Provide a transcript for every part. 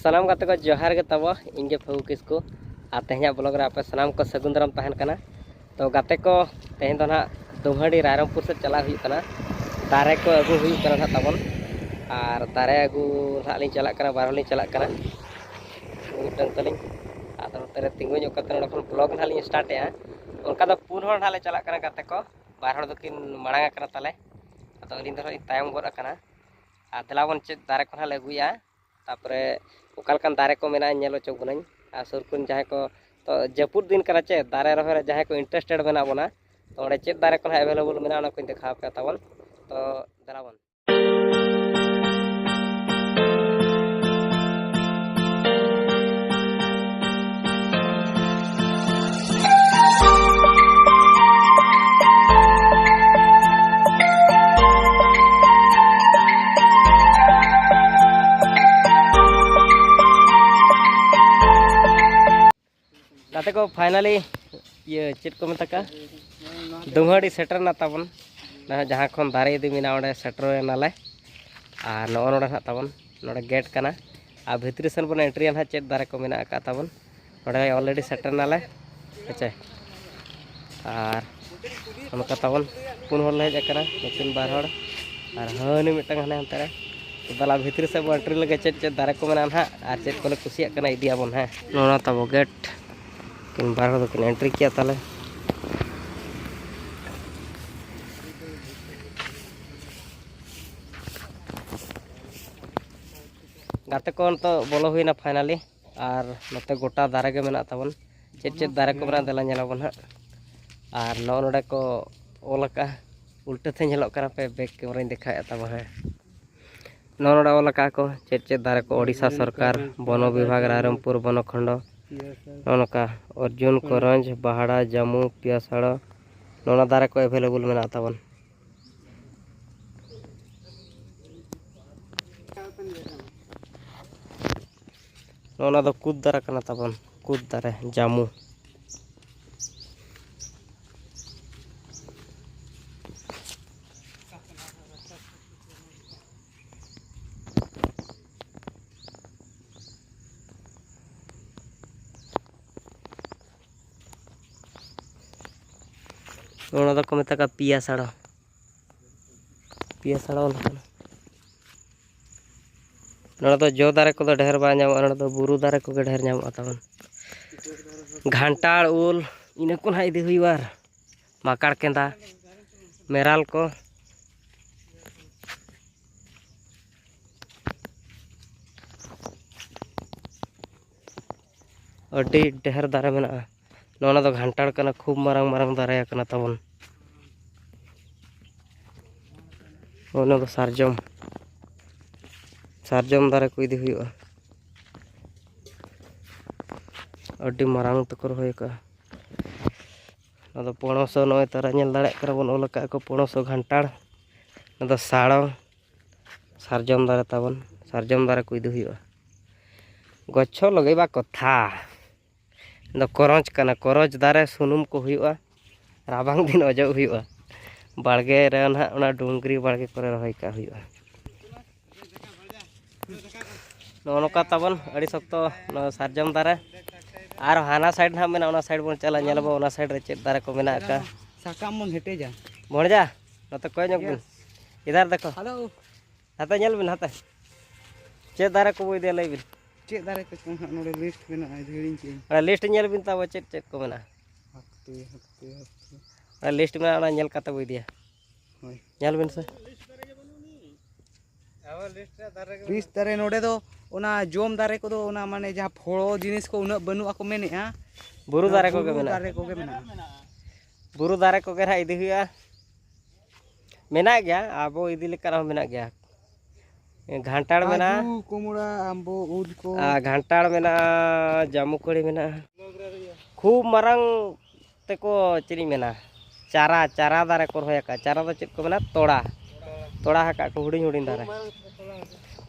सलाम गाते को जोहार के तब इंगे फगु किसको आ तेहना ब्लॉग रे आपे सलाम को सगुन दाराम तहन कना। तो गाते को तेहन दो ना दुमहाड़ी रायरमपुर से चला हुई कना दारे को अगू हुई कना ना तबन और दारे अगू ना लिंग चला कना बारह लिंग चला कना मिटन तलिंग आदो तेरे तिंगु जो कते नखन ब्लॉग ना लिंग स्टार्ट या उनका दो पुन हर नाले चला कना गाते को बारह दकिन मांगा कना तले आदो लिंग दो तायम गोद कना आ दलावन चे दारे को ना अगुया तापरे ओकालकान दारे को मेना नेलो चोगुनाई आ सुरकुन जहाँ को तो जपुर दिन करा चे दारे रहे जहाँ को इंटरेस्टेड मेना बना तो ओडे चे दारे को अवेलेबल मेना ओना को देखा पे तावन तो दलावन गाते को फाइनली ये चेट को मतका दुमहाड़ी सेटर ना ताबन ना जहाँ खन दारे इदी मिना ओडे सेटर नाले आ नो नोडे ना ताबन नोडे गेट कना आ भितरी सन बन एंट्री ना चेट दारे को मिना का ताबन ओडे ऑलरेडी सेटर नाले अच्छा और उनका ताबन पुन हर ले कना लेकिन बार हर और हनी मिटंग हने अंतरे दला भितरी से बन एंट्री लगे चेट चेट दारे को मिना ना आ चेट को कुसिया कना इदिया बन है नोना ताबो गेट किन बारह दो किन एंट्री किया ताले गाते को तो बोलो हुई ना फाइनली और नते गोटा दारे के मेना ताबन चेत चेत दारे को मेना दला नेलाबन हा और नो नोडे को ओलका उल्टे थे नेलोक कना पे बैक कैमरा दिखाया ताबा है नो नोडे ओलका को चेत चेत दारे को ओडिशा सरकार वन विभाग रायरमपुर बनखंड नौका अर्जुन करंज बहाड़ा जामू पियासाड़ा नोना दारे को अवेलेबल मेना ताबन नोना दो कूद दारे कना ताबन कूद दारे जामू नोना दो को मेता पियासाड़ा नोना दो जो दारे को ढेर बा नाम नोना दो बुरु दारे को ढेर नाम ताबन घंटाड़ उल इन को ना इदी हुईवार माकड़ केंदा मेराल को अड्डी ढेर दारे मेना नोना दो घंटाड़ कना खूब मारंग मारंग दारे कना ताबन ओना दो सारजम दारे को इदी हुईवा अड्डी मारंग तक रहे का ना दो 500 नय तारा नेल दाड़े करा बन ओलका को 500 घंटाड़ ना दो साड़ो सारजम दारे ताबन सारजम दारे को इदी हुईवा गच्छो लगेबा कथा दो करंज कना करंज दारे सुनुम को हुईवा राबांग दिन अजो हुईवा बाड़गे रे ना ओना डुंगरी बाड़गे करे रहे का हुईवा नोका ताबन अड़ी सख्त सारजम दारे और हाना साइड ना मेना ओना साइड बन चला नेलबो ओना साइड रे चेत दारे को मेना का साकाम मन हेटेजा भणजा नते कोय नक इधर देखो हेलो हाते नेल बिन हाते चेत दारे को बोई दे लई बिन चेत दारे को नोडे लिस्ट मेना हिड़िन चे लिस्ट नेल बिन ताबो चेत चेत को मेना हक्ते लिस्ट में ओना नेल काते बोई दिया होय नेल बिन से लिस्ट दारे नोडे दो ओना जोम दारे को दो ओना माने जहाँ फड़ो जिनिस को उना बनु आको मेने हा बुरु दारे को के मेना बुरु दारे को के रा इदी हुआ मेना गया आबो इदी लेकर मेना गया घंटाड़ मेना कोमुड़ा आंबो उद को घंटाड़ मेना जामू कड़ी मेना खूब मारंग तेको चिनी मेना चारा दारे को रहे का चारा दो चेत को मेना तोड़ा हका को हुडिंग हुडिंग दारे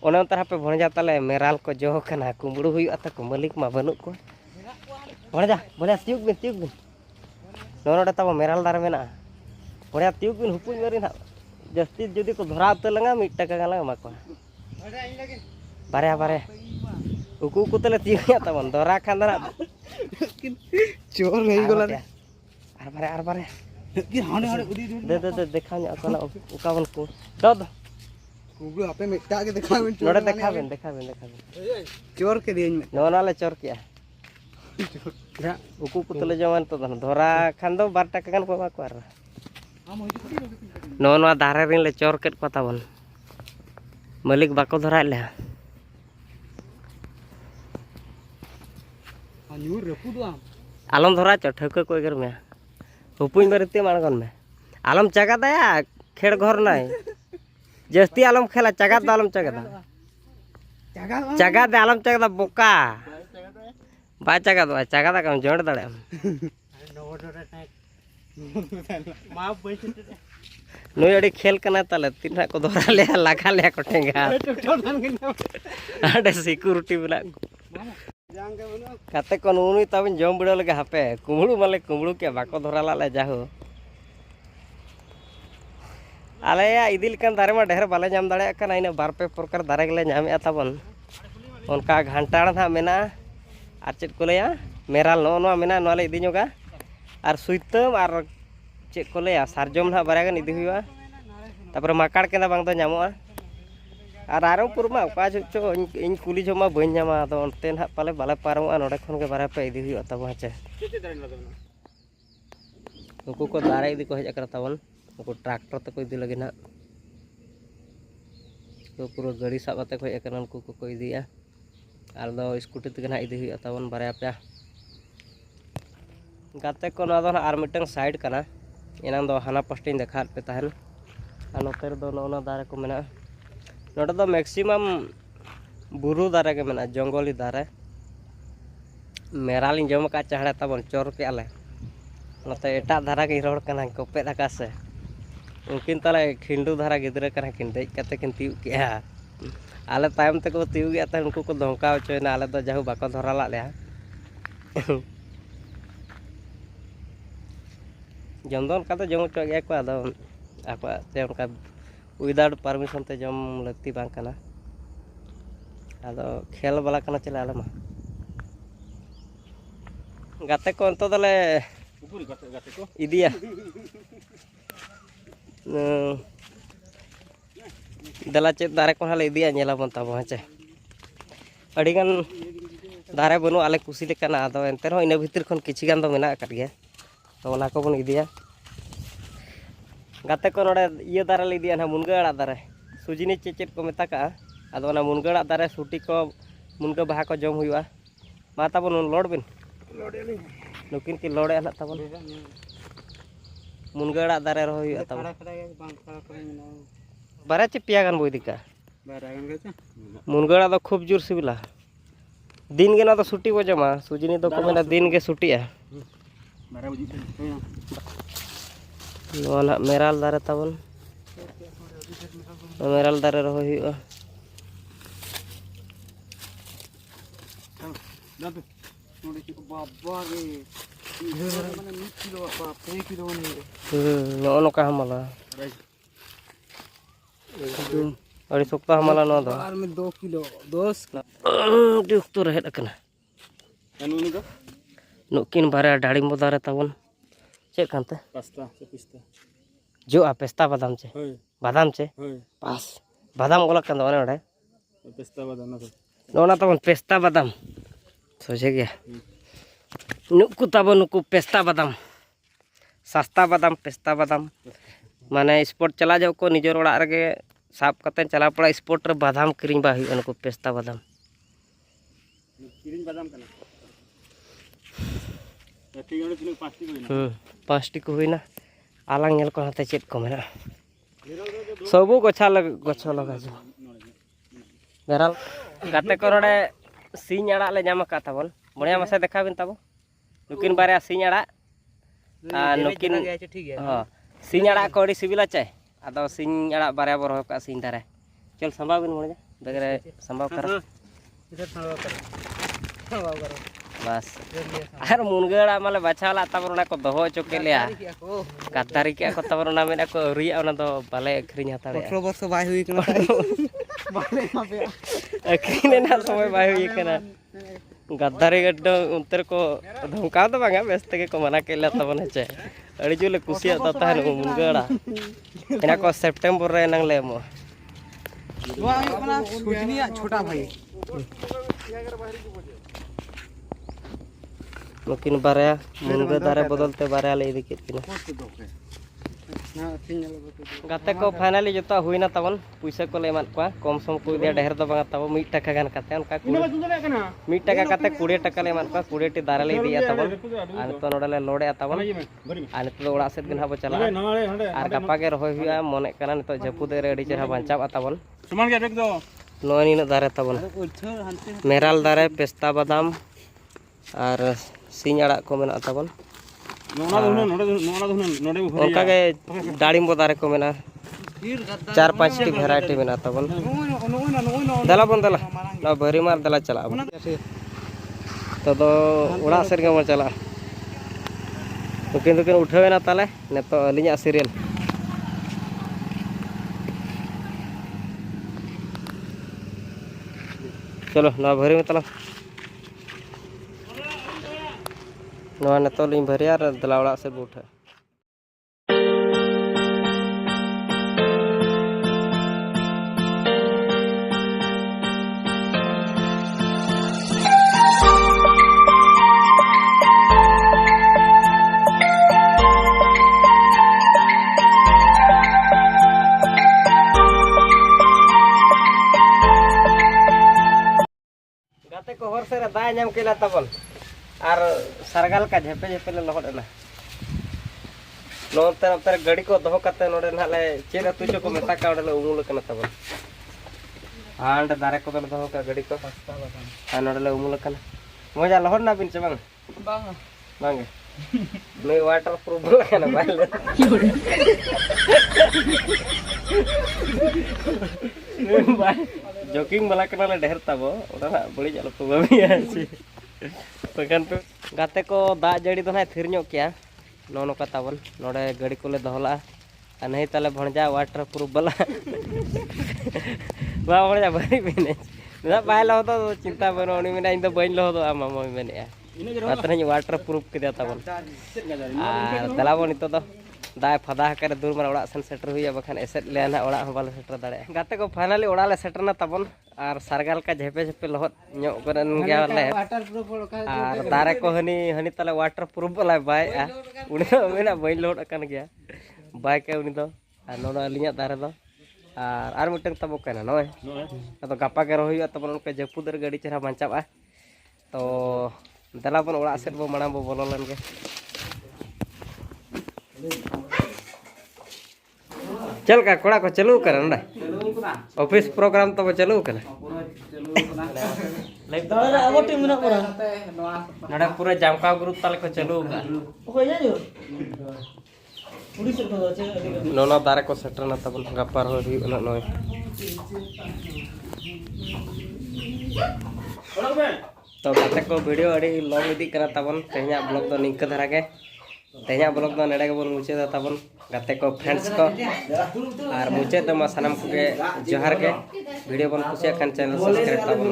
ओने तरह पे भणजा ताले मेराल को जो कना कुंबड़ू हुई तक मालिक मा बनु को भणजा बोले तियुक बिन नोडे तब मेराल दारे मेना बोले तियुक बिन हुपुई मेरी ना जस्ती जुदी को धरा उतर लंगा 1 टाका गाला एमा को बारे उकू उकू तले तीया तबन धरा खान दरा चोर नहीं गोला आर बारे कि हाने हाने उदी दे देखा nya kana ukaban ku dod कुबलू आपे मेटा के दिखावें नोडे देखाबेन चोर के दियन में नोना ले चोर किया उकू उकू तले जमान तो धरा खान दो 2 टाका गान को मा को आर नोना दारे रिन ले चोर केट को ताबन मालिक बाको धरा ले न्यूर रपुदो आलम धरा च ठक को एगर में हुपुई मरते मानगन में आलम चगा दया खेड़ घर नाय जस्ती आलम खेला चगा the Alam चगा they Alam चगा the बोका बा चगा द कम जोड़ दड़े नुई अड़ी खेल कना तले तिना को धरा ले लाखा ले को ठेंगा आडे सिक्योरिटी बना कते कोन उनी तबिन जम बिड़ो लगे हापे कुमड़ू माले कुमड़ू के बाको धरा ला ले जाहो आले या इदिल कन दारे मा ढेर बाले जाम दाड़े कना इन 2-3 प्रकार दारे गले जामे ताबन उनका घंटाड़ था मेना आर चेत को लेया मेराल नो मेना नो ले इदि जोगा आर सुइतम आर चेत को लेया सारजम ना बारे गन इदि हुआ तापर माकाड़ केना बांग दो नामोआ आर आरमपुर मा का चो इन कुली जमा बन जामा तो ओनते ना पाले बाले पारमोआ नोडे खन के बारे पे इदि हुआ तब चे उनको को दारे इदि को हेज कर ताबन उनको ट्रैक्टर तक इदि लगे ना तो पूरा गाड़ी साबाते को हेज उनको को इदिया आर दो स्कूटी तक ना इदि हुआ ताबन बारे पे गाते को ना दो आर मिटन साइड कना एनां दो हाना पोस्टिंग देखा पे तहन आ नोतेर दो नोना दारे को मेना नोडे दो मैक्सिमम बुरु दारे के मेना जंगली दारे मेरालिन जम का चढ़े तबन चोर के आले नोते एटा धारा के रोड कना कोपे दाका से उनकिन तले खिंडू धारा गिदरे कना किन देज कते किन तिउ के आले तायम ते को तिउ गया त उनको को धोका चोयना आले दो जाहु बाको धरा ला ले जमदन का तो जम चो गया को आदो आपा ते उनका विदाउट परमिशन ते जम लगती बांग कना आदो खेल वाला कना चले आले मा गाते को अंतो दले गाते को इदिया दला चे दारे को हाले इदिया नेला बन ताबो हचे अड़ी गान दारे बनु आले कुसी ले कना आदो एंते रो इन भीतर खन किछि गान दो मेना काट गया तो ओना को बन इदिया गाते को नोडे ये दारे ले दिया ना मुनगा अड़ा दारे सुजिनी चेचेट को मेता का आदो ना मुनगा अड़ा दारे सुटी को मुनगा बाहा को जम हुआ मा ताबन लोड बिन लोडेली नुकिन की लोडे ना ताबन मुनगा अड़ा दारे रो हुआ ताबन बारे चे पिया गान बोई दिका मुनगा अड़ा दो खूब जोर सिबिला दिन के ना तो सुटी को जमा सुजिनी दो को मेना दिन के सुटिया नोना मेराल दारे ताबन मेराल दारे रहो हुआ नो का हमला अड़ी सप्ताह हमला नो दो बार में 2 किलो 10 दुख तो रहे कना नुकिन बारे डाड़ी मो दारे ताबन चेक कांते पास्ता से पिस्ता जो आ पेस्ता बादाम चे बादाम चे पास बादाम गोला कंद वाने ओडे पेस्ता बादाम ना नोना तबन पेस्ता बादाम सोचे गया नुकु तबन नुकु पेस्ता बादाम सस्ता बादाम पेस्ता बादाम माने स्पोर्ट चला जाओ को निजर ओड़ा रगे साफ कते चला पड़ा स्पोर्ट रे बादाम क्रीम बा हुई नुकु पेस्ता बादाम क्रीम बादाम कना पाँचटी को हुई ना आलांग नेल को हाते चेत को मेना सबू गछा लगा जो मेराल गाते को नोडे सीñ आड़ा ले जाम का ताबन बढ़िया मासे देखा बिन ताबो नुकिन बारे सीñ आड़ा आ नुकिन हां सीñ आड़ा को अड़ी सिबिला चाय आदो सीñ आड़ा बारे बरो का सीñ दारे चल संभाव बिन मोड़े बगरे संभाव कर इधर संभाव करो बस आर मुनगड़ा माले बाछाला ताबर ना को दोहो चोके लिया कातारी के को ताबर ना मेना को रिया ओना दो बाले अखरिन हताड़े 18 वर्ष बाय हुई कना akhirnya nak sampai bayu ikan gaddari gaddo unter ko dhumka to banga beste ke ko mana ke la tabon ache adi jule kusiya ta tahan mungara ena ko September re nang lemo वो अपना सुजनिया छोटा भाई mungkin baraya munga dare bodolte baraya le idikit kina gate ko finally jota huina tabon puisa ko le emat kwa kom som ko dia deher do banga tabo 1 taka gan kate onka 1 taka kate 20 taka le emat kwa 20 ti dare le idiya tabon an to nodale lode tabon an to ora set gin habo chala ar gapa ge rohoy huya mone kana nito japude re adi chera bancap tabon समान क्या देख दो नोनी न दारे tabon meral dare pesta badam ar Singh आड़ा को मेना tabon उनका के दाड़िम दारे को मेना 4-5 टी वैरायटी मेना tabon दला बन दला ना भरी मार दला चला तो उड़ा सेर के मन चला तो उठावे ना ताले ने तो अलिया सीरियल चलो ना भरी में तला नवा ने तो लिंग भरिया और दलावड़ा से बूठा गाते को हर से दाय नाम केला तबन और सरगाल का झेपे झेपे ले लहट ना नोते नोते गाड़ी को दहो कते नोडे नाले चेर अतु चो को मेता का ओडे उमुल कना तबन आंड दारे को दहो का गाड़ी को आ नोडे उमुल कना मजा लहट ना बिन से बांग बांग नई वाटर प्रूफ लगा बाल जोकिंग मला कना ढेर तबो ओडा बड़ी जल तो बबिया छी पकन पे गाते को दा जड़ी तो ना थिर ᱧᱚᱜ किया नो का तबन नोडे गाड़ी को ले दहला आ नहीं ताले भणजा वाटर प्रूफ वाला बा भणजा भरी बिने ना बाय लो तो चिंता बनो उनी में इन तो बइन लो तो आमा मम्मी मेने अतने वाटर प्रूफ के दिया तबन आ दला बन तो दाय फदा करे दूर मन ओड़ा सन सेटर हुई बखान एसेट ले ना ओड़ा हम बाले सेटर दाड़े गाते को फाइनली ओड़ा ले सेटर ना तबन और सरगाल का झेपे झेपे लहट ᱧᱚᱜ करन गया ले और दारे को हनी हनी तले वाटर प्रूफ वाला बाय उनी मेना बइन लहट अकन गया बाय के उनी दो आ नोडा लिया दारे दो और मिटन तब कना नय तो गपा के रहियो तबन उनके जपुदर गाड़ी चरा बांचाबा तो दला बन ओड़ा सेट बो मणा बो बोलो लन के चल का कोड़ा को चलू कर ऑफिस प्रोग्राम तो चलू कर नडा पूरा जामका ग्रुप ताले को चलू कर नोना दारे को सेटर ना तब गपार हो ही ना नय तो गाते को वीडियो अड़ी लॉन्ग इदी करा तबन तेहना ब्लॉग दो निक धरा के तेहना ब्लॉग दो नेडे के बोल मुचे दा तबन गाते को फ्रेंड्स को और मुचे तो मा सनम को के जोहार के वीडियो बन कुसिया खान चैनल सब्सक्राइब तबन